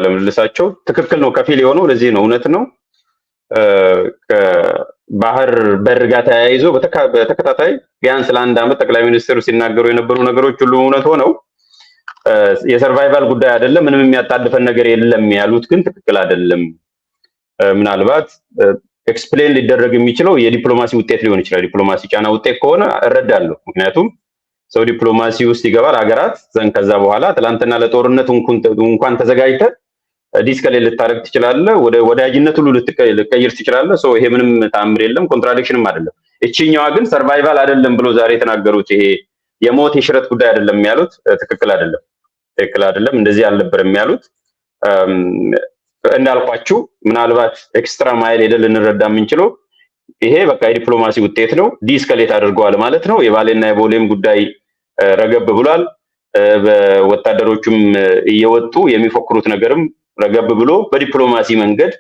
ቃለ ምልልሳቸው ትክክል ነው። ከፊል የሆነው ለዚህ ነው እውነት ነው። ከባህር በር ጋር ተያይዞ በተከታታይ ቢያንስ ለአንድ ዓመት ጠቅላይ ሚኒስትሩ ሲናገሩ የነበሩ ነገሮች ሁሉ እውነት ሆነው የሰርቫይቫል ጉዳይ አይደለም፣ ምንም የሚያጣድፈን ነገር የለም ያሉት ግን ትክክል አይደለም። ምናልባት ኤክስፕሌን ሊደረግ የሚችለው የዲፕሎማሲ ውጤት ሊሆን ይችላል። ዲፕሎማሲ ጫና ውጤት ከሆነ እረዳለሁ። ምክንያቱም ሰው ዲፕሎማሲ ውስጥ ይገባል ሀገራት ዘንድ። ከዛ በኋላ ትላንትና ለጦርነት እንኳን ተዘጋጅተ ዲስከሌት ልታደርግ ትችላለህ፣ ወደ ወዳጅነት ሁሉ ልትቀይር ትችላለህ። ሰው ይሄ ምንም ተአምር የለም፣ ኮንትራዲክሽንም አይደለም። እቺኛዋ ግን ሰርቫይቫል አይደለም ብሎ ዛሬ የተናገሩት ይሄ የሞት የሽረት ጉዳይ አይደለም ያሉት ትክክል አይደለም። ትክክል አይደለም፣ እንደዚህ አልነበረም ያሉት። እንዳልኳችሁ ምናልባት ኤክስትራ ማይል ሄደን ልንረዳ የምንችለው ይሄ በቃ የዲፕሎማሲ ውጤት ነው፣ ዲስከሌት አድርገዋል ማለት ነው። የባሌና የቦሌም ጉዳይ ረገብ ብሏል። በወታደሮቹም እየወጡ የሚፎክሩት ነገርም ረገብ ብሎ በዲፕሎማሲ መንገድ፣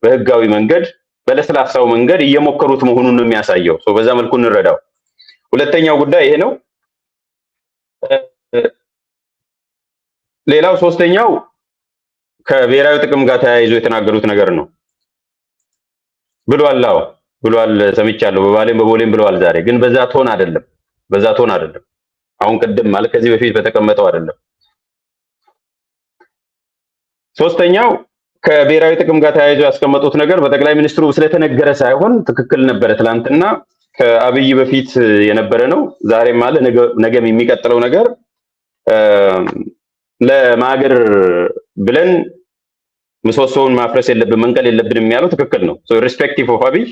በህጋዊ መንገድ፣ በለስላሳው መንገድ እየሞከሩት መሆኑን ነው የሚያሳየው። በዛ መልኩ እንረዳው። ሁለተኛው ጉዳይ ይሄ ነው። ሌላው ሶስተኛው ከብሔራዊ ጥቅም ጋር ተያይዞ የተናገሩት ነገር ነው ብሏል። አዎ ብሏል፣ ሰምቻለሁ። በባሌም በቦሌም ብለዋል። ዛሬ ግን በዛ ቶን አይደለም፣ በዛ ቶን አይደለም። አሁን ቅድም ማለት ከዚህ በፊት በተቀመጠው አይደለም። ሶስተኛው ከብሔራዊ ጥቅም ጋር ተያይዞ ያስቀመጡት ነገር በጠቅላይ ሚኒስትሩ ስለተነገረ ሳይሆን ትክክል ነበረ። ትላንትና ከአብይ በፊት የነበረ ነው። ዛሬም አለ፣ ነገም የሚቀጥለው ነገር ለማገር ብለን ምሰሶውን ማፍረስ የለብን መንቀል የለብንም ያለው ትክክል ነው። ሪስፔክቲቭ ኦፍ አብይ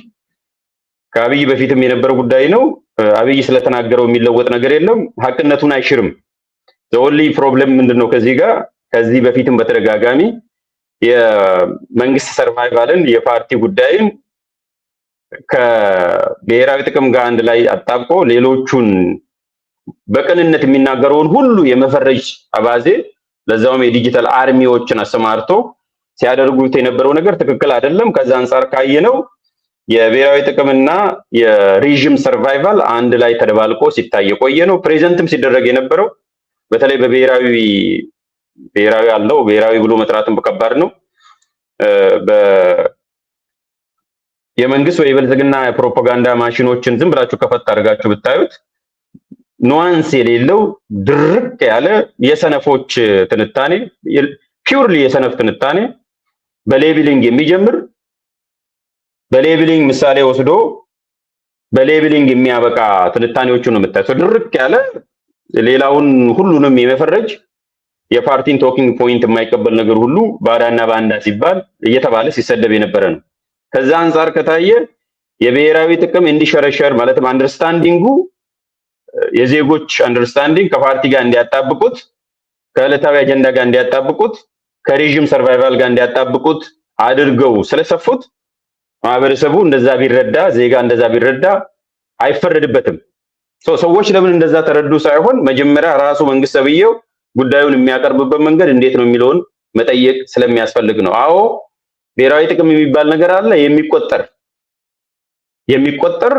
ከአብይ በፊትም የነበረው ጉዳይ ነው። አብይ ስለተናገረው የሚለወጥ ነገር የለም። ሀቅነቱን አይሽርም። ኦንሊ ፕሮብሌም ምንድነው? ከዚህ ጋር ከዚህ በፊትም በተደጋጋሚ የመንግስት ሰርቫይቫልን የፓርቲ ጉዳይን ከብሔራዊ ጥቅም ጋር አንድ ላይ አጣብቆ ሌሎቹን በቅንነት የሚናገረውን ሁሉ የመፈረጅ አባዜ ለዛውም የዲጂታል አርሚዎችን አሰማርቶ ሲያደርጉት የነበረው ነገር ትክክል አይደለም። ከዛ አንፃር ካየነው የብሔራዊ ጥቅምና የሪጅም ሰርቫይቫል አንድ ላይ ተደባልቆ ሲታይ የቆየ ነው። ፕሬዘንትም ሲደረግ የነበረው በተለይ በብሔራዊ አለው ብሔራዊ ብሎ መጥራትም ከባድ ነው። የመንግስት ወይ የብልጽግና ፕሮፓጋንዳ ማሽኖችን ዝም ብላችሁ ከፈት አድርጋችሁ ብታዩት ኑዋንስ የሌለው ድርቅ ያለ የሰነፎች ትንታኔ፣ ፒውርሊ የሰነፍ ትንታኔ በሌብሊንግ የሚጀምር በሌብሊንግ ምሳሌ ወስዶ በሌብሊንግ የሚያበቃ ትንታኔዎቹን ነው የምታዩት። ድርቅ ያለ ሌላውን ሁሉንም የመፈረጅ የፓርቲን ቶኪንግ ፖይንት የማይቀበል ነገር ሁሉ ባዳና ባንዳ ሲባል እየተባለ ሲሰደብ የነበረ ነው። ከዛ አንፃር ከታየ የብሔራዊ ጥቅም እንዲሸረሸር ማለትም አንደርስታንዲንጉ የዜጎች አንደርስታንዲንግ ከፓርቲ ጋር እንዲያጣብቁት፣ ከዕለታዊ አጀንዳ ጋር እንዲያጣብቁት፣ ከሪጅም ሰርቫይቫል ጋር እንዲያጣብቁት አድርገው ስለሰፉት ማህበረሰቡ እንደዛ ቢረዳ ዜጋ እንደዛ ቢረዳ አይፈረድበትም። ሰዎች ለምን እንደዛ ተረዱ ሳይሆን መጀመሪያ ራሱ መንግስት ተብዬው ጉዳዩን የሚያቀርብበት መንገድ እንዴት ነው የሚለውን መጠየቅ ስለሚያስፈልግ ነው። አዎ ብሔራዊ ጥቅም የሚባል ነገር አለ፣ የሚቆጠር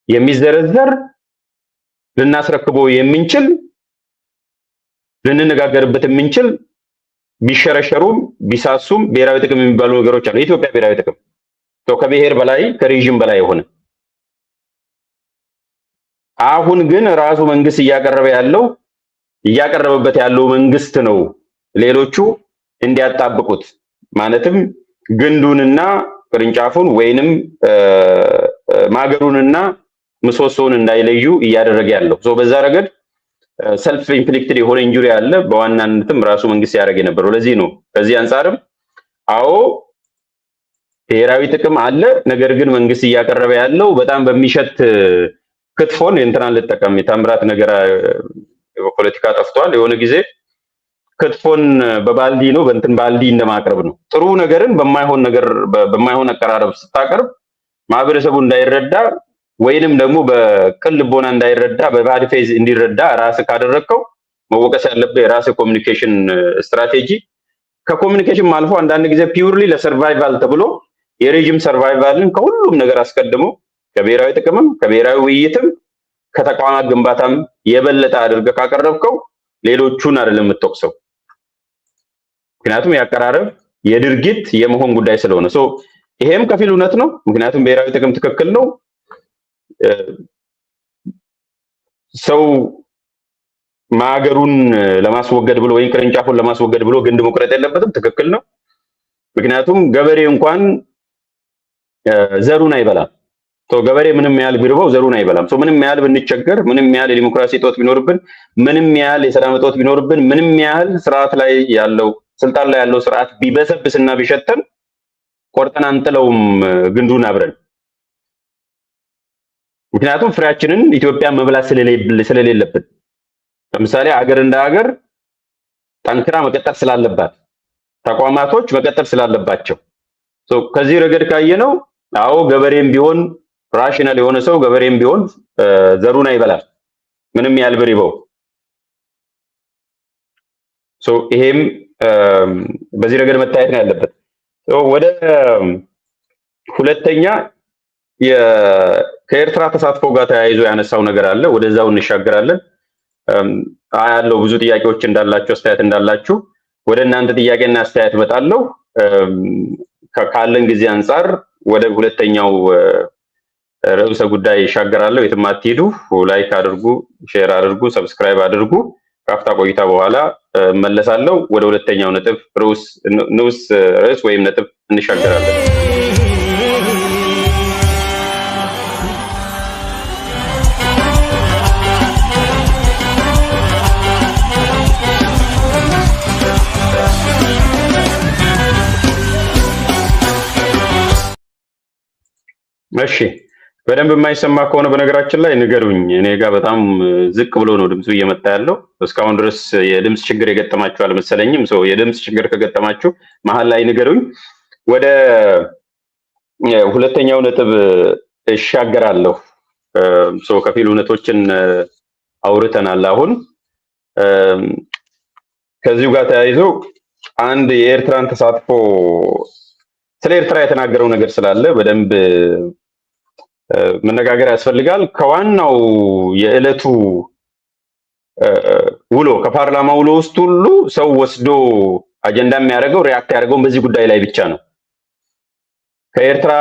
የሚዘረዘር ልናስረክበው የምንችል ልንነጋገርበት የምንችል ቢሸረሸሩም ቢሳሱም ብሔራዊ ጥቅም የሚባሉ ነገሮች አሉ። የኢትዮጵያ ብሔራዊ ጥቅም ከብሔር በላይ ከሪጅም በላይ የሆነ አሁን ግን ራሱ መንግስት እያቀረበበት ያለው መንግስት ነው ሌሎቹ እንዲያጣብቁት ማለትም ግንዱንና ቅርንጫፉን ወይንም ማገሩንና ምሰሶውን እንዳይለዩ እያደረገ ያለው በዛ ረገድ ሰልፍ ኢንፍሊክትድ የሆነ ኢንጁሪ አለ። በዋናነትም ራሱ መንግስት ያደረገ የነበረው ለዚህ ነው። ከዚህ አንፃርም አዎ ብሔራዊ ጥቅም አለ። ነገር ግን መንግስት እያቀረበ ያለው በጣም በሚሸት ክትፎን እንትናን ልጠቀም የታምራት ነገር ፖለቲካ ጠፍቷል። የሆነ ጊዜ ክትፎን በባልዲ ነው በእንትን ባልዲ እንደማቅረብ ነው። ጥሩ ነገርን በማይሆን አቀራረብ ስታቀርብ ማህበረሰቡ እንዳይረዳ ወይንም ደግሞ በቅን ልቦና እንዳይረዳ በባድ ፌዝ እንዲረዳ ራስ ካደረከው መወቀስ ያለበት የራስ ኮሚኒኬሽን ስትራቴጂ ከኮሚኒኬሽን አልፎ አንዳንድ ጊዜ ፒውርሊ ለሰርቫይቫል ተብሎ የሬጅም ሰርቫይቫልን ከሁሉም ነገር አስቀድሞ ከብሔራዊ ጥቅምም ከብሔራዊ ውይይትም ከተቋማት ግንባታም የበለጠ አድርገህ ካቀረብከው ሌሎቹን አይደለም የምትወቅሰው። ምክንያቱም ያቀራረብ የድርጊት የመሆን ጉዳይ ስለሆነ ይሄም ከፊል እውነት ነው። ምክንያቱም ብሔራዊ ጥቅም ትክክል ነው። ሰው ማገሩን ለማስወገድ ብሎ ወይ ቅርንጫፉን ለማስወገድ ብሎ ግንድ መቁረጥ የለበትም፣ ትክክል ነው። ምክንያቱም ገበሬ እንኳን ዘሩን አይበላም። ገበሬ ምንም ያህል ቢርበው ዘሩን አይበላም። ምንም ያህል ብንቸገር፣ ምንም ያህል የዲሞክራሲ እጦት ቢኖርብን፣ ምንም ያህል የሰላም እጦት ቢኖርብን፣ ምንም ያህል ስልጣን ላይ ያለው ስርዓት ቢበሰብስና ቢሸተን ቆርጠን አንጥለውም ግንዱን አብረን። ምክንያቱም ፍሬያችንን ኢትዮጵያ መብላት ስለሌለብን፣ ለምሳሌ ሀገር እንደ ሀገር ጠንክራ መቀጠል ስላለባት፣ ተቋማቶች መቀጠል ስላለባቸው ከዚህ ረገድ ካየነው አዎ ገበሬም ቢሆን ራሽናል የሆነ ሰው ገበሬም ቢሆን ዘሩን አይበላም ምንም ያህል ቢርበው። ይሄም በዚህ ረገድ መታየት ነው ያለበት። ወደ ሁለተኛ ከኤርትራ ተሳትፎ ጋር ተያይዞ ያነሳው ነገር አለ። ወደዛው እንሻገራለን። ያለው ብዙ ጥያቄዎች እንዳላችሁ አስተያየት እንዳላችሁ ወደ እናንተ ጥያቄና አስተያየት እመጣለሁ። ካለን ጊዜ አንጻር ወደ ሁለተኛው ርዕሰ ጉዳይ ይሻገራለሁ። የትም አትሄዱ። ላይክ አድርጉ፣ ሼር አድርጉ፣ ሰብስክራይብ አድርጉ። ካፍታ ቆይታ በኋላ መለሳለሁ። ወደ ሁለተኛው ነጥብ ርዕስ ወይም ነጥብ እንሻገራለን። እሺ በደንብ የማይሰማ ከሆነ በነገራችን ላይ ንገሩኝ። እኔ ጋር በጣም ዝቅ ብሎ ነው ድምፁ እየመጣ ያለው። እስካሁን ድረስ የድምፅ ችግር የገጠማችሁ አልመሰለኝም። የድምፅ ችግር ከገጠማችሁ መሀል ላይ ንገሩኝ። ወደ ሁለተኛው ነጥብ እሻገራለሁ። ከፊል እውነቶችን አውርተናል። አሁን ከዚሁ ጋር ተያይዞ አንድ የኤርትራን ተሳትፎ ስለ ኤርትራ የተናገረው ነገር ስላለ በደንብ መነጋገር ያስፈልጋል። ከዋናው የዕለቱ ውሎ ከፓርላማ ውሎ ውስጥ ሁሉ ሰው ወስዶ አጀንዳ የሚያደርገው ሪያክት ያደርገው በዚህ ጉዳይ ላይ ብቻ ነው። ከኤርትራ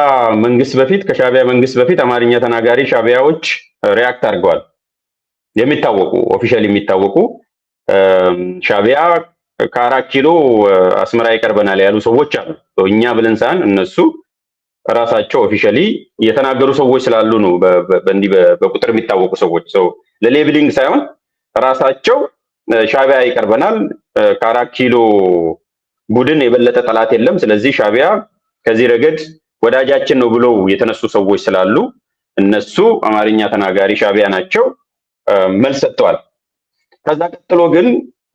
መንግስት በፊት ከሻቢያ መንግስት በፊት አማርኛ ተናጋሪ ሻቢያዎች ሪያክት አድርገዋል። የሚታወቁ ኦፊሻሊ የሚታወቁ ሻቢያ ከ4 ኪሎ አስመራ ይቀርበናል ያሉ ሰዎች አሉ። እኛ ብለን ሳይሆን እነሱ ራሳቸው ኦፊሻሊ የተናገሩ ሰዎች ስላሉ ነው። በእንዲህ በቁጥር የሚታወቁ ሰዎች ለሌብሊንግ ሳይሆን ራሳቸው ሻቢያ ይቀርበናል፣ ከ4 ኪሎ ቡድን የበለጠ ጠላት የለም፣ ስለዚህ ሻቢያ ከዚህ ረገድ ወዳጃችን ነው ብለው የተነሱ ሰዎች ስላሉ እነሱ አማርኛ ተናጋሪ ሻቢያ ናቸው መልስ ሰጥተዋል። ከዛ ቀጥሎ ግን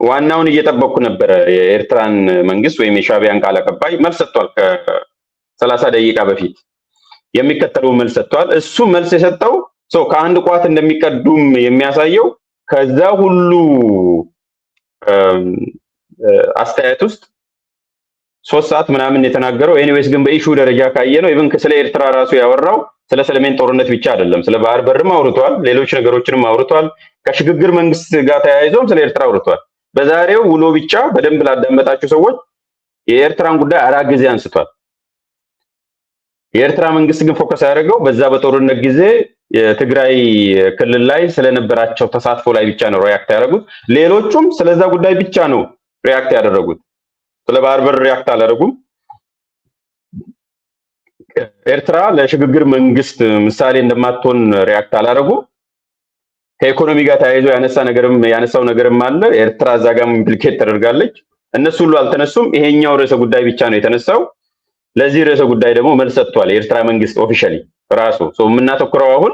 ዋናውን እየጠበቅኩ ነበረ። የኤርትራን መንግስት ወይም የሻቢያን ቃል አቀባይ መልስ ሰጥቷል። ከ30 ደቂቃ በፊት የሚከተለው መልስ ሰጥቷል። እሱ መልስ የሰጠው ከአንድ ቋት እንደሚቀዱም የሚያሳየው ከዛ ሁሉ አስተያየት ውስጥ 3 ሰዓት ምናምን የተናገረው ኤኒዌይስ ግን በኢሹ ደረጃ ካየ ነው ኢቭን ስለ ኤርትራ ራሱ ያወራው ስለ ሰሜን ጦርነት ብቻ አይደለም፣ ስለ ባህር በርም አውርቷል፣ ሌሎች ነገሮችንም አውርቷል። ከሽግግር መንግስት ጋር ተያይዞም ስለ ኤርትራ አውርቷል። በዛሬው ውሎ ብቻ በደንብ ላዳመጣችሁ ሰዎች የኤርትራን ጉዳይ 4 ጊዜ አንስቷል። የኤርትራ መንግስት ግን ፎከስ ያደረገው በዛ በጦርነት ጊዜ የትግራይ ክልል ላይ ስለነበራቸው ተሳትፎ ላይ ብቻ ነው ሪያክት ያደረጉት። ሌሎቹም ስለዛ ጉዳይ ብቻ ነው ሪያክት ያደረጉት። ስለ ባህር በር ሪያክት አላደረጉም። ኤርትራ ለሽግግር መንግስት ምሳሌ እንደማትሆን ሪያክት አላደረጉም። ከኢኮኖሚ ጋር ተያይዞ ያነሳው ነገርም አለ። ኤርትራ እዛ ጋርም ኢምፕሊኬት ተደርጋለች። እነሱ ሁሉ አልተነሱም። ይሄኛው ርዕሰ ጉዳይ ብቻ ነው የተነሳው። ለዚህ ርዕሰ ጉዳይ ደግሞ መልስ ሰጥቷል የኤርትራ መንግስት ኦፊሻሊ ራሱ። የምናተኩረው አሁን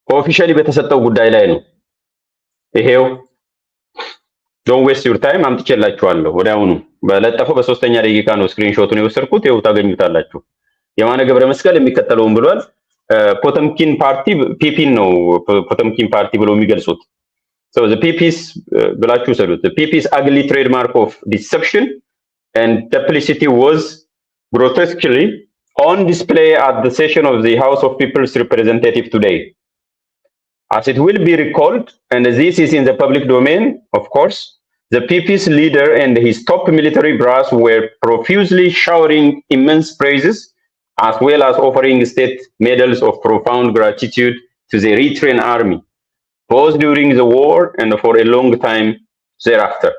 ኦፊሻሊ በተሰጠው ጉዳይ ላይ ነው። ይሄው ዶንት ዌስት ዩር ታይም አምጥቼላችኋለሁ። ወዲያውኑ በለጠፈው በ3ኛ ደቂቃ ነው ስክሪንሾቱን የወሰድኩት። ይኸው ታገኙታላችሁ። የማነ ገብረ መስቀል የሚከተለውን ብሏል። ፖተምኪን ፓርቲ ፒፒን ነው ፖተምኪን ፓርቲ ብሎ የሚገልጹት። the PP's ብላችሁ ሰሉት the PP's ugly trademark of deception and duplicity was grotesquely on display at the session of the House of People's Representative today. As it will be recalled, and this is in the public domain, of course, the PP's leader and his top military brass were profusely showering immense praises, as well as offering state medals of profound gratitude to the Eritrean army, both during the war and for a long time thereafter.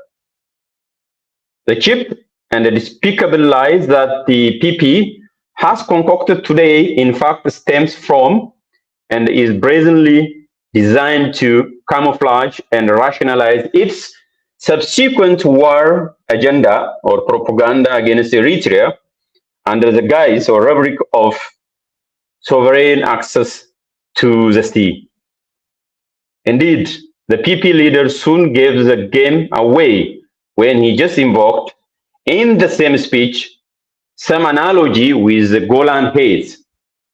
The cheap and the despicable lies that the PP has concocted today, in fact, stems from and is brazenly designed to camouflage and rationalize its subsequent war agenda or propaganda against Eritrea under the guise or rubric of sovereign access to the sea. Indeed, the PP leader soon gave the game away when he just invoked, in the same speech, some analogy with the Golan Heights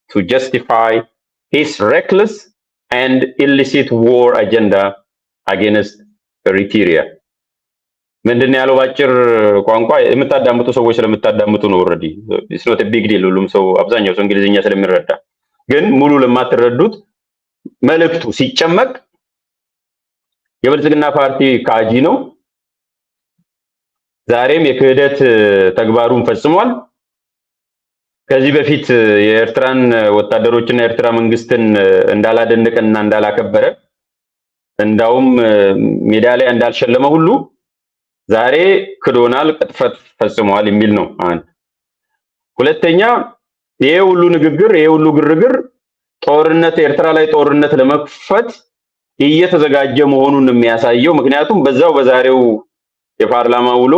to justify his reckless and illicit war agenda against Eritrea. ምንድን ያለው ባጭር ቋንቋ የምታዳምጡ ሰዎች ስለምታዳምጡ ነው። ኦሬዲ ኢትስ ኖት አ ቢግ ዲል። ሁሉም ሰው አብዛኛው ሰው እንግሊዝኛ ስለሚረዳ፣ ግን ሙሉ ለማትረዱት መልእክቱ ሲጨመቅ የብልጽግና ፓርቲ ካጂ ነው። ዛሬም የክህደት ተግባሩን ፈጽሟል። ከዚህ በፊት የኤርትራን ወታደሮችና የኤርትራ መንግስትን እንዳላደነቀና እንዳላከበረ እንዳውም ሜዳሊያ እንዳልሸለመ ሁሉ ዛሬ ክዶናል፣ ቅጥፈት ፈጽሟል የሚል ነው አንድ። ሁለተኛ ይሄ ሁሉ ንግግር፣ ይሄ ሁሉ ግርግር ጦርነት ኤርትራ ላይ ጦርነት ለመክፈት እየተዘጋጀ መሆኑን የሚያሳየው ምክንያቱም በዛው በዛሬው የፓርላማ ውሎ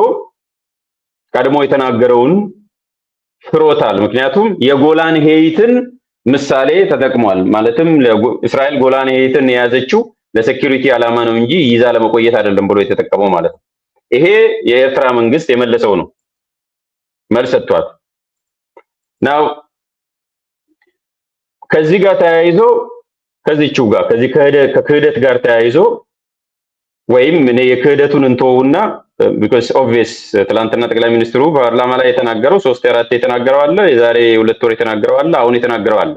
ቀድሞ የተናገረውን ፍሮታል። ምክንያቱም የጎላን ሄይትን ምሳሌ ተጠቅሟል። ማለትም እስራኤል ጎላን ሄይትን የያዘችው ለሴኩሪቲ ዓላማ ነው እንጂ ይዛ ለመቆየት አይደለም ብሎ የተጠቀመው ማለት ነው። ይሄ የኤርትራ መንግስት የመለሰው ነው፣ መልስ ሰጥቷል። ናው ከዚህ ጋር ተያይዞ ከዚህው ጋር ከዚህ ከክህደት ጋር ተያይዞ ወይም እኔ የክህደቱን እንተውና because obvious ትላንትና ጠቅላይ ሚኒስትሩ ፓርላማ ላይ የተናገረው 3-4 የተናገረው አለ፣ የዛሬ 2 ወር የተናገረው አለ፣ አሁን የተናገረው አለ።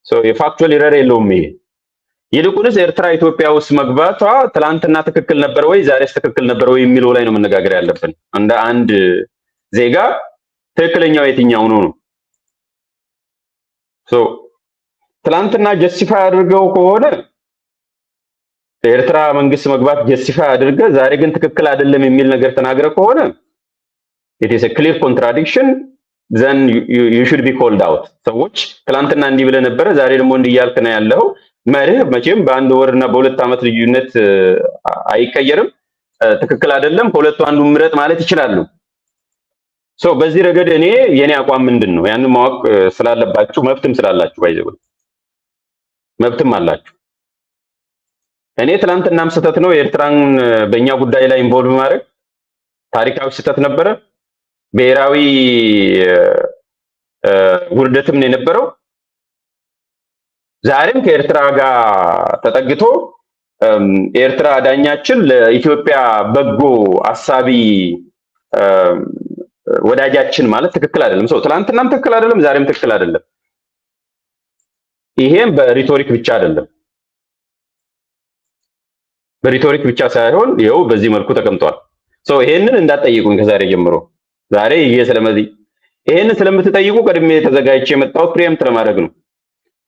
ሶ የፋክቹዋል ኤረር የለውም ይሄ። ይልቁንስ ኤርትራ ኢትዮጵያ ውስጥ መግባቷ ትላንትና ትክክል ነበር ወይ ዛሬስ ትክክል ነበር ወይ የሚለው ላይ ነው መነጋገር ያለብን። እንደ አንድ ዜጋ ትክክለኛው የትኛው ነው ነው። ሶ ትላንትና ጀስቲፋይ አድርገው ከሆነ ኤርትራ መንግስት መግባት ጀስቲፋይ አድርገ ዛሬ ግን ትክክል አይደለም የሚል ነገር ተናገረ ከሆነ it is a clear contradiction, then you should be called out። ሰዎች ትላንትና እንዲህ ብለ ነበር ዛሬ ደግሞ እንዲህ ያልክ ነው ያለው። መርህ መቼም በአንድ ወርና በሁለት ዓመት ልዩነት አይቀየርም። ትክክል አይደለም ከሁለቱ አንዱ ምረጥ ማለት ይችላሉ። ሶ በዚህ ረገድ እኔ የኔ አቋም ምንድነው ያንን ማወቅ ስላለባችሁ መብትም ስላላችሁ ባይዘው መብትም አላችሁ። እኔ ትላንትናም ስህተት ነው ኤርትራን በእኛ ጉዳይ ላይ ኢንቮልቭ ማድረግ ታሪካዊ ስህተት ነበረ፣ ብሔራዊ ውርደትም ነው የነበረው። ዛሬም ከኤርትራ ጋር ተጠግቶ ኤርትራ ዳኛችን ለኢትዮጵያ በጎ አሳቢ ወዳጃችን ማለት ትክክል አይደለም። ሰው ትላንትናም ትክክል አይደለም፣ ዛሬም ትክክል አይደለም። ይሄም በሪቶሪክ ብቻ አይደለም፣ በሪቶሪክ ብቻ ሳይሆን ይኸው በዚህ መልኩ ተቀምጧል። ሶ ይሄንን እንዳትጠይቁኝ ከዛሬ ጀምሮ። ዛሬ ይሄንን ስለምትጠይቁ ቀድሜ ተዘጋጅቼ የመጣው ፕሪኤምፕት ለማድረግ ነው።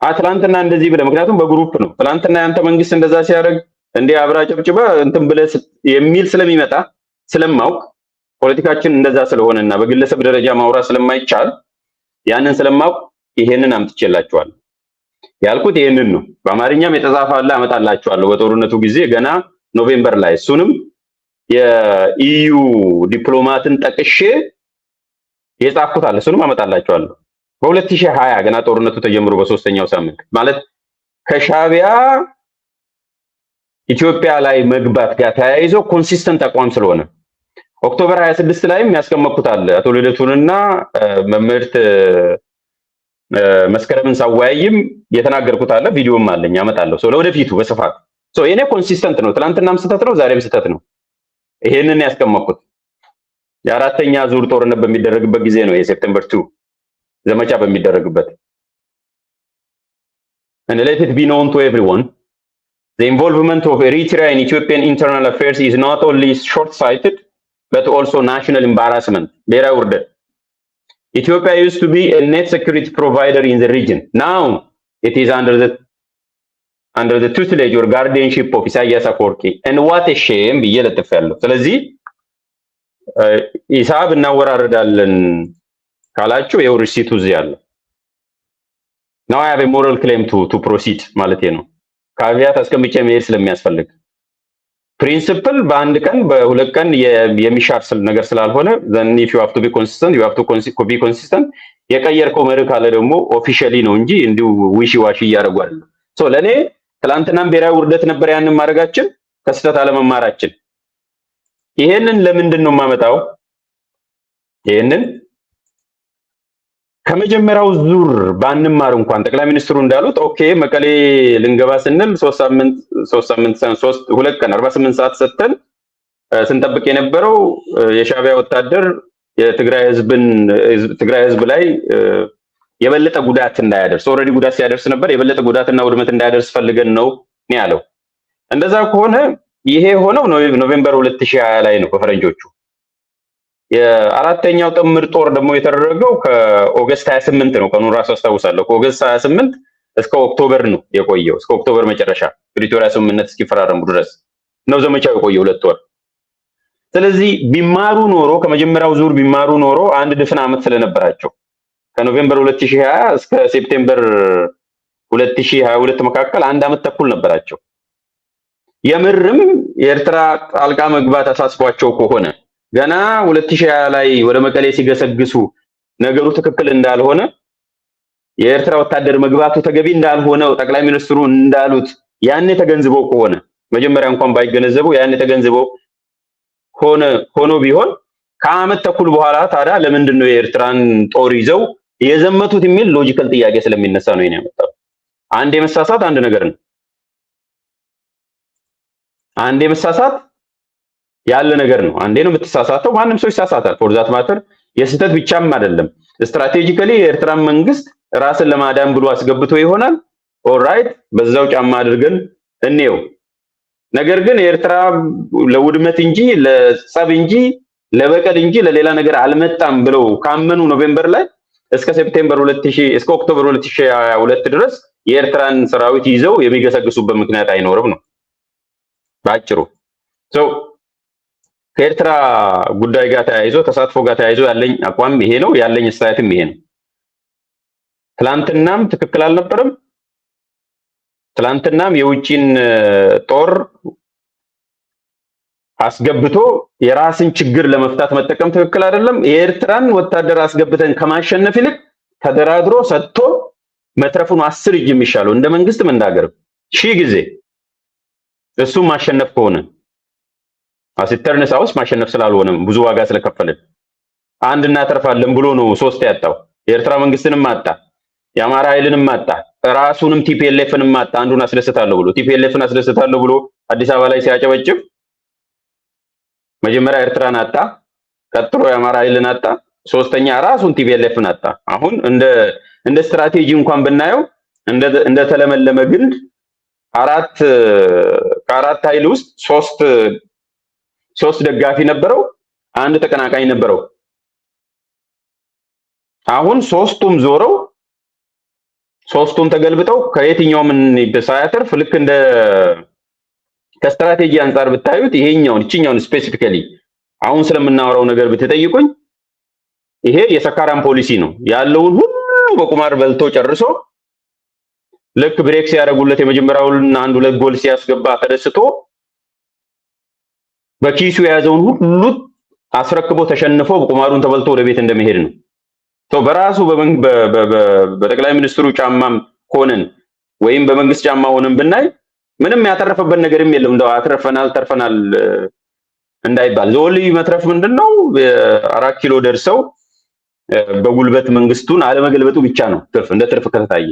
ትላንትና እንደዚህ ብለ ምክንያቱም በግሩፕ ነው ትላንትና ያንተ መንግስት እንደዛ ሲያደርግ እንዴ አብራ ጨብጭባ እንትን ብለ የሚል ስለሚመጣ ስለማውቅ ፖለቲካችን እንደዛ ስለሆነና በግለሰብ ደረጃ ማውራት ስለማይቻል ያንን ስለማውቅ ይሄንን አምጥቼላችኋለሁ። ያልኩት ይሄንን ነው። በአማርኛም የተጻፈ አለ አመጣላችኋለሁ በጦርነቱ ጊዜ ገና ኖቬምበር ላይ እሱንም የኢዩ ዲፕሎማትን ጠቅሼ የጻፍኩት አለ እሱንም አመጣላችኋለሁ። በ2020 ገና ጦርነቱ ተጀምሮ በሶስተኛው ሳምንት ማለት ከሻቢያ ኢትዮጵያ ላይ መግባት ጋር ተያይዞ ኮንሲስተንት አቋም ስለሆነ ኦክቶበር 26 ላይም ያስቀመጥኩት አለ አቶ ልደቱንና መምህርት መስከረምን ሳወያይም የተናገርኩት አለ ቪዲዮም አለኝ አመጣለሁ። ሶ ለወደፊቱ በስፋት ሶ የኔ ኮንሲስተንት ነው። ትላንትናም ስህተት ነው፣ ዛሬም ስህተት ነው። ይሄንን ያስቀመጥኩት የአራተኛ ዙር ጦርነት በሚደረግበት ጊዜ ነው የሴፕቴምበር 2 ዘመቻ በሚደረግበት and let it be known to everyone the involvement of Eritrea in Ethiopian internal affairs is not only short-sighted but also national embarrassment. ብሔራዊ ውርደት. Ethiopia used to be a net security provider in the region. Now it is under the tutelage or guardianship of Isaias Afwerki. And what a shame ብዬ ለጥፌያለሁ። ስለዚህ ሂሳብ እናወራርዳለን ካላችሁ ይኸው ሪሲቱ እዚህ አለ። Now I have a moral claim to proceed ማለቴ ነው። ካቪያት አስቀምጬ መሄድ ስለሚያስፈልግ ፕሪንሲፕል በአንድ ቀን በሁለት ቀን የሚሻር ነገር ስላልሆነ then if you have to be consistent you have to be consistent የቀየርከው መርህ ካለ ደግሞ ኦፊሻሊ ነው እንጂ እንዲሁ ዊሺ ዋሺ እያደረጉ አይደለም። ሶ ለኔ ትላንትናም ብሔራዊ ውርደት ነበር ያንን ማድረጋችን ከስተት አለመማራችን። ይሄንን ለምንድን ነው የማመጣው? ይሄንን ከመጀመሪያው ዙር ባንማር እንኳን ጠቅላይ ሚኒስትሩ እንዳሉት ኦኬ መቀሌ ልንገባ ስንል 2 ቀን 48 ሰዓት ሰጥተን ስንጠብቅ የነበረው የሻዕቢያ ወታደር የትግራይ ህዝብ ላይ የበለጠ ጉዳት እንዳያደርስ ኦልሬዲ ጉዳት ሲያደርስ ነበር የበለጠ ጉዳትና ውድመት እንዳያደርስ ፈልገን ነው ያለው። እንደዛ ከሆነ ይሄ ሆነው ኖቬምበር 2020 ላይ ነው በፈረንጆቹ። የአራተኛው ጥምር ጦር ደግሞ የተደረገው ከኦገስት 28 ነው። ቀኑን ራሱ አስታውሳለሁ። ከኦገስት 28 እስከ ኦክቶበር ነው የቆየው። እስከ ኦክቶበር መጨረሻ ፕሪቶሪያ ስምምነት እስኪፈራረሙ ድረስ ነው ዘመቻው የቆየው 2 ወር። ስለዚህ ቢማሩ ኖሮ ከመጀመሪያው ዙር ቢማሩ ኖሮ አንድ ድፍን ዓመት ስለነበራቸው ከኖቬምበር 2020 እስከ ሴፕቴምበር 2022 መካከል 1 ዓመት ተኩል ነበራቸው። የምርም የኤርትራ ጣልቃ መግባት አሳስቧቸው ከሆነ ገና 2020 ላይ ወደ መቀሌ ሲገሰግሱ ነገሩ ትክክል እንዳልሆነ የኤርትራ ወታደር መግባቱ ተገቢ እንዳልሆነ ጠቅላይ ሚኒስትሩ እንዳሉት ያኔ ተገንዝበው ከሆነ መጀመሪያ እንኳን ባይገነዘበው ያኔ ተገንዝበው ሆኖ ቢሆን ከዓመት ተኩል በኋላ ታዲያ ለምንድን ነው የኤርትራን ጦር ይዘው የዘመቱት የሚል ሎጂካል ጥያቄ ስለሚነሳ ነው ይሄን ያመጣው። አንድ የመሳሳት አንድ ነገር ነው። አንድ የመሳሳት ያለ ነገር ነው። አንዴ ነው የምትሳሳተው። ማንም ሰው ይሳሳታል። ፎር ዛት ማተር የስህተት ብቻም አይደለም። ስትራቴጂካሊ የኤርትራ መንግስት ራስን ለማዳን ብሎ አስገብቶ ይሆናል። ኦልራይት በዛው ጫማ አድርገን እንየው። ነገር ግን የኤርትራ ለውድመት እንጂ ለጸብ እንጂ ለበቀል እንጂ ለሌላ ነገር አልመጣም ብለው ካመኑ ኖቬምበር ላይ እስከ ሴፕቴምበር 2000 እስከ ኦክቶበር 2022 ድረስ የኤርትራን ሰራዊት ይዘው የሚገሰግሱበት ምክንያት አይኖርም ነው ባጭሩ። ከኤርትራ ጉዳይ ጋር ተያይዞ ተሳትፎ ጋር ተያይዞ ያለኝ አቋም ይሄ ነው። ያለኝ አስተያየትም ይሄ ነው። ትላንትናም ትክክል አልነበረም። ትላንትናም የውጪን ጦር አስገብቶ የራስን ችግር ለመፍታት መጠቀም ትክክል አይደለም። የኤርትራን ወታደር አስገብተን ከማሸነፍ ይልቅ ተደራድሮ ሰጥቶ መትረፉን 10 እጅ የሚሻለው እንደ መንግስትም እንዳገር ሺህ ጊዜ እሱ ማሸነፍ ከሆነ አሲተርን ሳውስ ማሸነፍ ስላልሆነም ብዙ ዋጋ ስለከፈልን አንድ እናተርፋለን ብሎ ነው 3 ያጣው። የኤርትራ መንግስትንም አጣ፣ የአማራ ኃይልንም አጣ፣ ራሱንም ቲፒኤልኤፍንም አጣ። አንዱን አስደስታለሁ ብሎ ቲፒኤልኤፍን አስደስታለሁ ብሎ አዲስ አበባ ላይ ሲያጨበጭብ መጀመሪያ ኤርትራን አጣ፣ ቀጥሎ የአማራ ኃይልን አጣ፣ ሶስተኛ ራሱን ቲፒኤልኤፍን አጣ። አሁን እንደ ስትራቴጂ እንኳን ብናየው እንደ ተለመለመ ግንድ ከአራት ኃይል ውስጥ ሶስት ደጋፊ ነበረው፣ አንድ ተቀናቃኝ ነበረው። አሁን ሶስቱም ዞረው ሶስቱም ተገልብጠው ከየትኛውም ሳያተርፍ ልክ እንደ ከስትራቴጂ አንፃር ብታዩት እቺኛውን ስፔሲፊካሊ አሁን ስለምናወራው ነገር ብትጠይቁኝ ይሄ የሰካራም ፖሊሲ ነው። ያለውን ሁሉ በቁማር በልቶ ጨርሶ ልክ ብሬክስ ያደረጉለት የመጀመሪያውን 1-2 ጎል ሲያስገባ ተደስቶ በኪሱ የያዘውን ሁሉ አስረክቦ ተሸንፎ ቁማሩን ተበልቶ ወደ ቤት እንደመሄድ ነው። በራሱ በጠቅላይ ሚኒስትሩ ጫማም ሆነን ወይም በመንግስት ጫማ ሆነን ብናይ ምንም ያተረፈበት ነገርም የለም። እንደው ተርፈናል እንዳይባል ዞሊ መትረፍ ምንድነው 4 ኪሎ ደርሰው በጉልበት መንግስቱን አለመገልበጡ ብቻ ነው እንደ ትርፍ ከተታየ።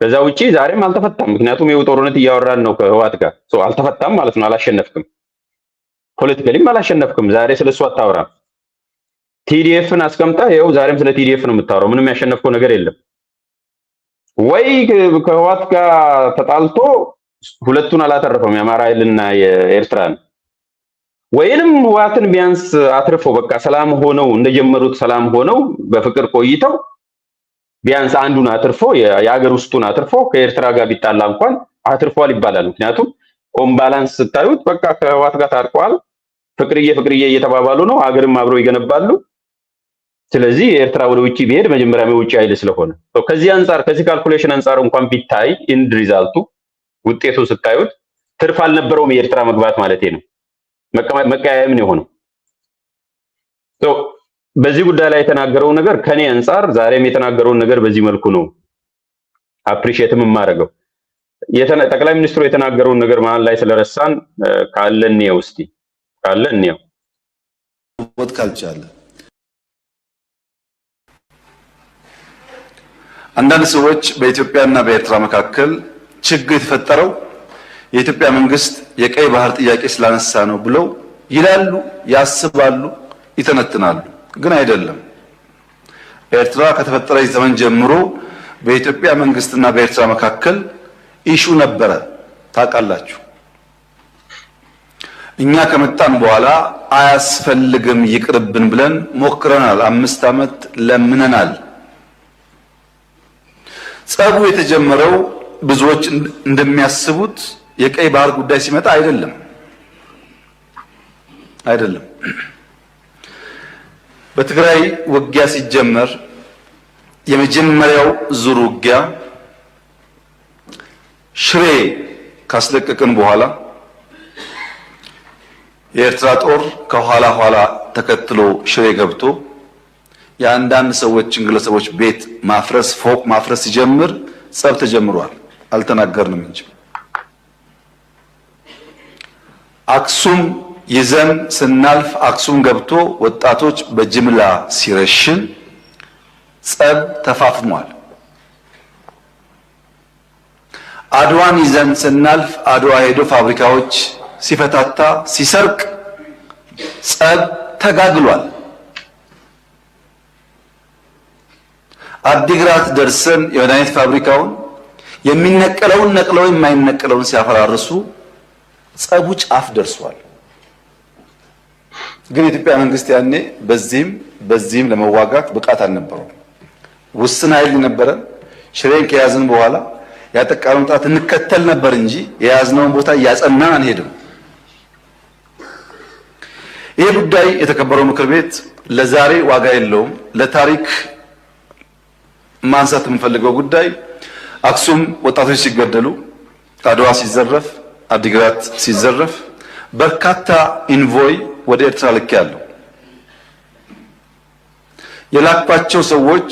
ከዛ ውጪ ዛሬም አልተፈታም። ምክንያቱም ይኸው ጦርነት እያወራን ነው ከህዋት ጋር አልተፈታም ማለት ነው። አላሸነፍክም፣ ፖለቲካሊም አላሸነፍክም። ዛሬ ስለሱ አታወራም። ቲዲኤፍን አስቀምጣ ይኸው ዛሬም ስለ ቲዲኤፍ ነው የምታወራው። ምንም ያሸነፍከው ነገር የለም። ወይ ከህዋት ጋር ተጣልቶ ሁለቱን አላተረፈም የአማራ ኃይልና የኤርትራን ወይንም ህወሓትን ቢያንስ አትርፎ በቃ ሰላም ሆነው እንደጀመሩት ሰላም ሆነው በፍቅር ቆይተው ቢያንስ አንዱን አትርፎ የሀገር ውስጡን አትርፎ ከኤርትራ ጋር ቢጣላ እንኳን አትርፏል ይባላል። ምክንያቱም ኦን ባላንስ ስታዩት በቃ ከህወሓት ጋር ታርቀዋል፣ ፍቅርዬ እየተባባሉ ነው፣ ሀገርም አብረው ይገነባሉ። ስለዚህ የኤርትራ ወደ ውጪ ቢሄድ መጀመሪያ የውጪ ኃይል ስለሆነ ከዚህ አንፃር ከዚህ ካልኩሌሽን አንፃር እንኳን ቢታይ ኢንድ ሪዛልቱ ውጤቱ ስታዩት ትርፍ አልነበረውም የኤርትራ መግባት ማለት ነው። መቀያየም ነው የሆነው። በዚህ ጉዳይ ላይ የተናገረው ነገር ከኔ አንፃር ዛሬም የተናገረው ነገር በዚህ መልኩ ነው አፕሪሺየትም የማደርገው። ጠቅላይ ሚኒስትሩ የተናገረው ነገር መሀል ላይ ስለረሳን ካለን ነው እስቲ ካለን ነው ወጥ ካልቻለ አንዳንድ ሰዎች በኢትዮጵያና በኤርትራ መካከል ችግር የተፈጠረው የኢትዮጵያ መንግስት የቀይ ባህር ጥያቄ ስላነሳ ነው ብለው ይላሉ፣ ያስባሉ፣ ይተነትናሉ። ግን አይደለም። ኤርትራ ከተፈጠረች ዘመን ጀምሮ በኢትዮጵያ መንግስትና በኤርትራ መካከል ኢሹ ነበረ፣ ታውቃላችሁ። እኛ ከመጣን በኋላ አያስፈልግም ይቅርብን ብለን ሞክረናል። 5 ዓመት ለምነናል። ጸቡ የተጀመረው ብዙዎች እንደሚያስቡት የቀይ ባህር ጉዳይ ሲመጣ አይደለም። በትግራይ ውጊያ ሲጀመር የመጀመሪያው ዙር ውጊያ ሽሬ ካስለቀቅን በኋላ የኤርትራ ጦር ከኋላ ተከትሎ ሽሬ ገብቶ የአንዳንድ ሰዎችን ግለሰቦች ቤት ማፍረስ፣ ፎቅ ማፍረስ ሲጀምር ጸብ ተጀምሯል። አልተናገርንም እንጂ አክሱም ይዘን ስናልፍ አክሱም ገብቶ ወጣቶች በጅምላ ሲረሽን ጸብ ተፋፍሟል። አድዋን ይዘን ስናልፍ አድዋ ሄዶ ፋብሪካዎች ሲፈታታ ሲሰርቅ ጸብ ተጋግሏል። አዲግራት ደርሰን የመድኃኒት ፋብሪካውን የሚነቀለውን ነቅለው የማይነቀለውን ሲያፈራርሱ ጸቡ ጫፍ ደርሷል። ግን የኢትዮጵያ መንግስት ያኔ በዚህም ለመዋጋት ብቃት አልነበረው። ውስን ኃይል ነበረ። ሽሬን ከያዝን በኋላ ያጠቃነውን ጣት እንከተል ነበር እንጂ የያዝነውን ቦታ እያጸናን አንሄድም። ይህ ጉዳይ የተከበረው ምክር ቤት ለዛሬ ዋጋ የለውም። ለታሪክ ማንሳት የምንፈልገው ጉዳይ አክሱም ወጣቶች ሲገደሉ፣ አድዋ ሲዘረፍ፣ አዲግራት ሲዘረፍ በርካታ ኢንቮይ ወደ ኤርትራ ልክ ያለው የላኳቸው ሰዎች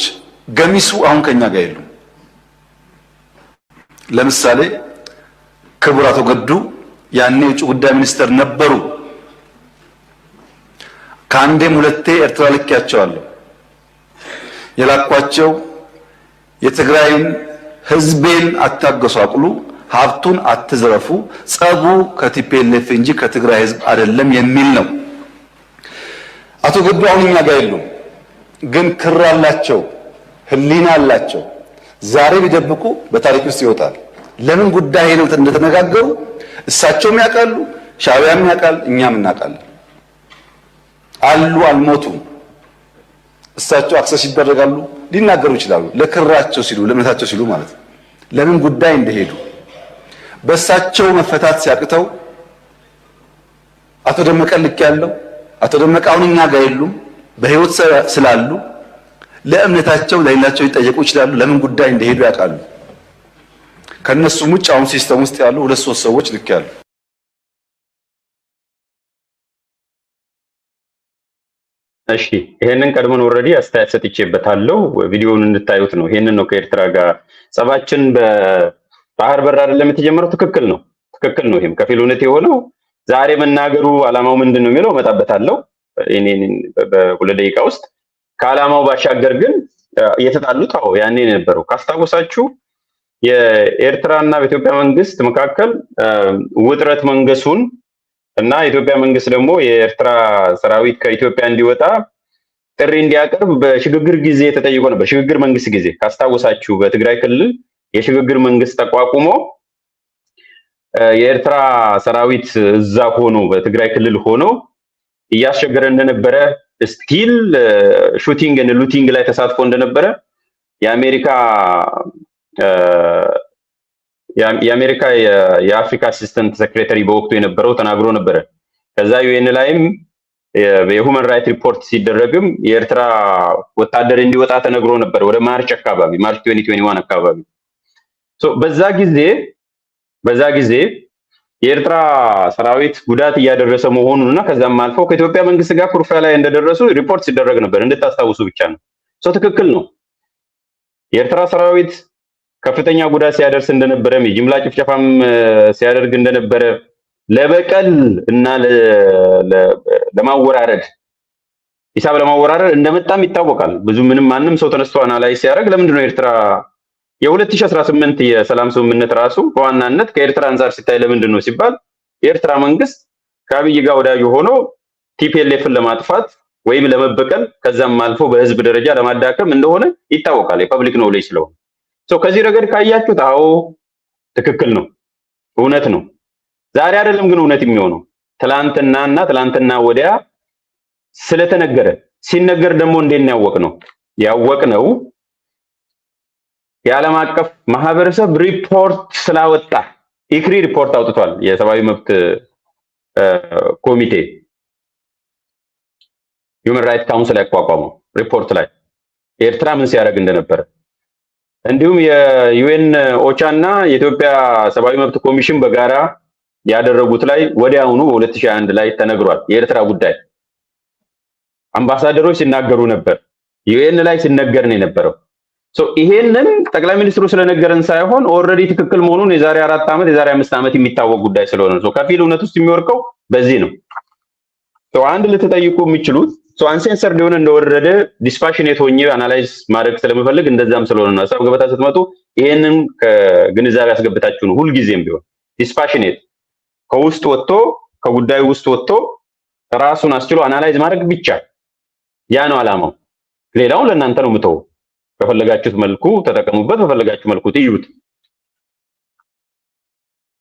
ገሚሱ አሁን ከኛ ጋር የሉም። ለምሳሌ ክቡር አቶ ገዱ ያኔ የውጭ ጉዳይ ሚኒስትር ነበሩ። ከአንዴም ሁለቴ ኤርትራ ልኬያቸዋለሁ። የላኳቸው የትግራይን ህዝቤን አታገሳቅሉ፣ ሀብቱን አትዝረፉ፣ ጸቡ ከቲፒኤልኤፍ እንጂ ከትግራይ ህዝብ አይደለም የሚል ነው። አቶ ገዱ አሁን እኛ ጋር የሉም፣ ግን ክር አላቸው፣ ህሊና አላቸው። ዛሬ ቢደብቁ በታሪክ ውስጥ ይወጣል። ለምን ጉዳይ ነው እንደተነጋገሩ እሳቸውም ያውቃሉ፣ ሻዕቢያም ያውቃል፣ እኛም እናውቃለን። አሉ፣ አልሞቱም። እሳቸው አክሰስ ይደረጋሉ፣ ሊናገሩ ይችላሉ። ለክራቸው ሲሉ ለእምነታቸው ሲሉ ማለት ነው። ለምን ጉዳይ እንደሄዱ በእሳቸው መፈታት ሲያቅተው አቶ ደመቀ ልክ ያለው አቶ ደመቀ አሁን እኛ ጋር የሉም። በህይወት ስላሉ ለእምነታቸው ለሌላቸው ሊጠየቁ ይችላሉ። ለምን ጉዳይ እንደሄዱ ያውቃሉ። ከነሱም ውጭ አሁን ሲስተም ውስጥ ያሉ 2-3 ሰዎች ልክ ያሉ እሺ ይሄንን ቀድመን ኦልሬዲ አስተያየት ሰጥቼበታለሁ። ቪዲዮውን እንድታዩት ነው። ይሄንን ነው ከኤርትራ ጋር ጸባችን በባህር በር አይደለም የተጀመረው። ትክክል ነው። ይሄም ከፊል እውነት የሆነው ዛሬ መናገሩ ዓላማው ምንድነው የሚለው እመጣበታለሁ በ2 ደቂቃ ውስጥ። ከዓላማው ባሻገር ግን የተጣሉት ያኔ የነበረው ካስታወሳችሁ የኤርትራና በኢትዮጵያ መንግስት መካከል ውጥረት መንገሱን እና የኢትዮጵያ መንግስት ደግሞ የኤርትራ ሰራዊት ከኢትዮጵያ እንዲወጣ ጥሪ እንዲያቀርብ በሽግግር ጊዜ ተጠይቆ ነበር። ሽግግር መንግስት ጊዜ ካስታወሳችሁ በትግራይ ክልል የሽግግር መንግስት ተቋቁሞ የኤርትራ ሰራዊት እዛ ሆኖ በትግራይ ክልል ሆኖ እያስቸገረ እንደነበረ ስቲል ሹቲንግ እና ሉቲንግ ላይ ተሳትፎ እንደነበረ የአሜሪካ የአፍሪካ አሲስታንት ሴክሬታሪ በወቅቱ የነበረው ተናግሮ ነበረ። ከዛ ዩኤን ላይም የሁመን ራይት ሪፖርት ሲደረግም የኤርትራ ወታደር እንዲወጣ ተነግሮ ነበር ወደ ማርች አካባቢ ማርች 2021 አካባቢ። በዛ ጊዜ የኤርትራ ሰራዊት ጉዳት እያደረሰ መሆኑንና ከዛም አልፎ ከኢትዮጵያ መንግስት ጋር ኩርፊያ ላይ እንደደረሱ ሪፖርት ሲደረግ ነበር። እንድታስታውሱ ብቻ ነው። ትክክል ነው። የኤርትራ ሰራዊት ከፍተኛ ጉዳት ሲያደርስ እንደነበረም የጅምላ ጭፍጨፋም ሲያደርግ እንደነበረ ለበቀል እና ለማወራረድ ሂሳብ ለማወራረድ እንደመጣም ይታወቃል። ብዙ ምንም ማንም ሰው ተነስቶ አናላይዝ ሲያደርግ ለምንድን ነው ኤርትራ የ2018 የሰላም ስምምነት ራሱ በዋናነት ከኤርትራ አንፃር ሲታይ ለምንድን ነው ሲባል የኤርትራ መንግስት ከአብይ ጋር ወዳጅ ሆኖ ቲፒኤልኤፍን ለማጥፋት ወይም ለመበቀል ከዛም አልፎ በህዝብ ደረጃ ለማዳከም እንደሆነ ይታወቃል። የፐብሊክ ኖሌጅ ስለሆነ ከዚህ ረገድ ካያችሁት አዎ ትክክል ነው፣ እውነት ነው። ዛሬ አይደለም ግን እውነት የሚሆነው ትላንትና ወዲያ ስለተነገረ ሲነገር ደግሞ እንዴት ነው ያወቅነው? የዓለም አቀፍ ማህበረሰብ ሪፖርት ስላወጣ ኢክሪ ሪፖርት አውጥቷል። የሰብአዊ መብት ኮሚቴ ሁመን ራይት ካውንስል ያቋቋመው ሪፖርት ላይ ኤርትራ ምን ሲያደርግ እንደነበረ እንዲሁም የዩኤን ኦቻ እና የኢትዮጵያ ሰብአዊ መብት ኮሚሽን በጋራ ያደረጉት ላይ ወዲያውኑ በ2021 ላይ ተነግሯል። የኤርትራ ጉዳይ አምባሳደሮች ሲናገሩ ነበር። ዩኤን ላይ ሲነገር ነው የነበረው። ይሄንን ጠቅላይ ሚኒስትሩ ስለነገረን ሳይሆን ኦልሬዲ ትክክል መሆኑን የዛሬ 4 ዓመት የዛሬ 5 ዓመት የሚታወቅ ጉዳይ ስለሆነ ነው። ከፊል እውነት ውስጥ የሚወርቀው በዚህ ነው። አንድ ልትጠይቁ የሚችሉት አንሴንሰርድ የሆነ እንደወረደ ዲስፓሽኔት ሆኜ አናላይዝ ማድረግ ስለምፈልግ እንደዛም ስለሆነ ነው። ሀሳብ ገበታ ስትመጡ ይሄንን ከግንዛቤ አስገብታችሁ ነው ሁልጊዜም ቢሆን ዲስፓሽኔት ከውስጥ ወጥቶ ከጉዳዩ ውስጥ ወጥቶ ራሱን አስችሎ አናላይዝ ማድረግ ብቻ ያ ነው ዓላማው። ሌላውን ለእናንተ ነው የምተው። በፈለጋችሁት መልኩ ተጠቀሙበት፣ በፈለጋችሁ መልኩ ትዩት።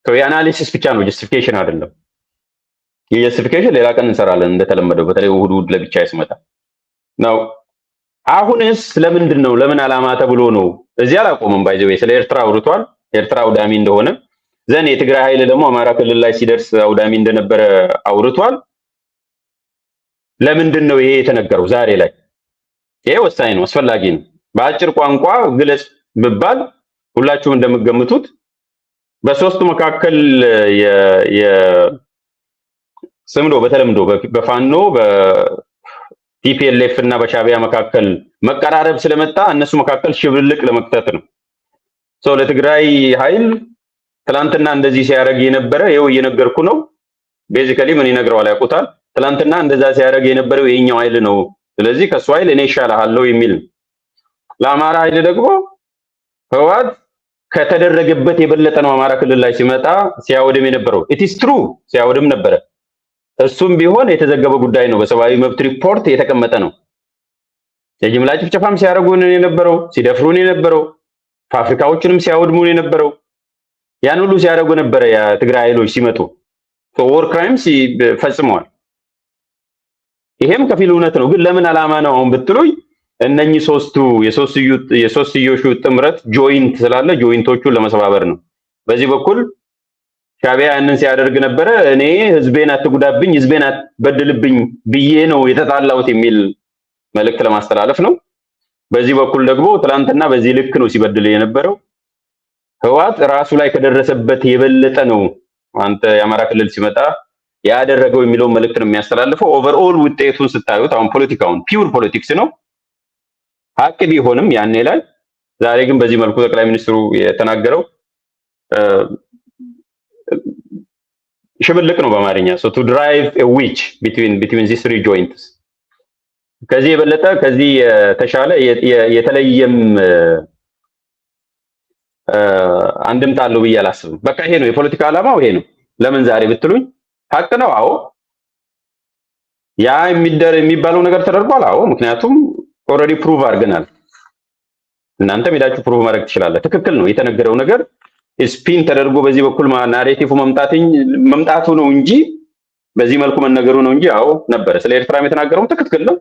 የአናሊሲስ ብቻ ነው፣ ጀስቲፊኬሽን አይደለም። የጀስቲፊኬሽን ሌላ ቀን እንሰራለን እንደተለመደው፣ በተለይ እሑድ ለብቻ ይስመጣ ነው። አሁንስ ለምንድን ነው ለምን ዓላማ ተብሎ ነው? እዚህ አላቆመም። ባይዘው ስለ ኤርትራ አውርቷል። ኤርትራ አውዳሚ እንደሆነ ዘን የትግራይ ኃይል ደግሞ አማራ ክልል ላይ ሲደርስ አውዳሚ እንደነበረ አውርቷል። ለምንድን ነው ይሄ የተነገረው ዛሬ ላይ? ይሄ ወሳኝ ነው፣ አስፈላጊ ነው። በአጭር ቋንቋ ግለጽ ብባል ሁላችሁም እንደምትገምቱት በሶስቱ መካከል ስምዶ በተለምዶ በፋኖ በቲፒኤልኤፍ እና በሻቢያ መካከል መቀራረብ ስለመጣ እነሱ መካከል ሽብልቅ ለመክተት ነው። ለትግራይ ኃይል ትላንትና እንደዚህ ሲያደርግ የነበረ ይኸው እየነገርኩ ነው። ቤዚካሊ ምን ይነግረዋል ያውቁታል። ትላንትና እንደዛ ሲያደርግ የነበረው የኛው ኃይል ነው፣ ስለዚህ ከሱ ኃይል እኔ ይሻልሃለሁ የሚል። ለአማራ ኃይል ደግሞ ህወሓት ከተደረገበት የበለጠ ነው አማራ ክልል ላይ ሲመጣ ሲያወድም የነበረው። ኢትስ ትሩ ሲያወድም ነበረ። እሱም ቢሆን የተዘገበ ጉዳይ ነው፣ በሰብአዊ መብት ሪፖርት የተቀመጠ ነው። የጅምላ ጭፍጨፋም ሲያደርጉን የነበረው፣ ሲደፍሩን የነበረው፣ ፋብሪካዎችንም ሲያወድሙን የነበረው ያን ሁሉ ሲያደርጉ ነበረ። የትግራይ ኃይሎች ሲመጡ ዎር ክራይምስ ፈጽመዋል። ይሄም ከፊል እውነት ነው። ግን ለምን ዓላማ ነው አሁን ብትሉኝ እነኚህ የሶስትዮሹ ጥምረት ጆይንት ስላለ ጆይንቶቹን ለመሰባበር ነው። በዚህ በኩል ሻቢያ ያንን ሲያደርግ ነበረ። እኔ ህዝቤን አትጉዳብኝ፣ ህዝቤን አትበድልብኝ ብዬ ነው የተጣላሁት የሚል መልእክት ለማስተላለፍ ነው። በዚህ በኩል ደግሞ ትላንትና በዚህ ልክ ነው ሲበድል የነበረው። ህወሓት ራሱ ላይ ከደረሰበት የበለጠ ነው አንተ የአማራ ክልል ሲመጣ ያደረገው የሚለው መልእክት ነው የሚያስተላልፈው። ኦቨርኦል ውጤቱን ስታዩት አሁን ፖለቲካውን ፒውር ፖለቲክስ ነው ሀቅ ቢሆንም ያኔ ላይ ዛሬ ግን በዚህ መልኩ ጠቅላይ ሚኒስትሩ የተናገረው ሽብልቅ ነው በአማርኛ። to drive a wedge between these three joints ከዚህ የበለጠ ከዚህ የተሻለ የተለየም አንድምታ አለው ብዬ አላስብም። በቃ ይሄ ነው የፖለቲካ ዓላማው፣ ይሄ ነው። ለምን ዛሬ ብትሉኝ ሀቅ ነው። አዎ ያ የሚባለው ነገር ተደርጓል። አዎ ምክንያቱም ኦልሬዲ ፕሩቭ አድርገናል። እናንተም ሄዳችሁ ፕሩቭ ማድረግ ትችላላችሁ። ትክክል ነው የተነገረው ነገር ስፒን ተደርጎ በዚህ በኩል ናሬቲቭ መምጣቱ ነው እንጂ በዚህ መልኩ መነገሩ ነው እንጂ አዎ ነበር። ስለ ኤርትራም የተናገረው ትክክል ነው።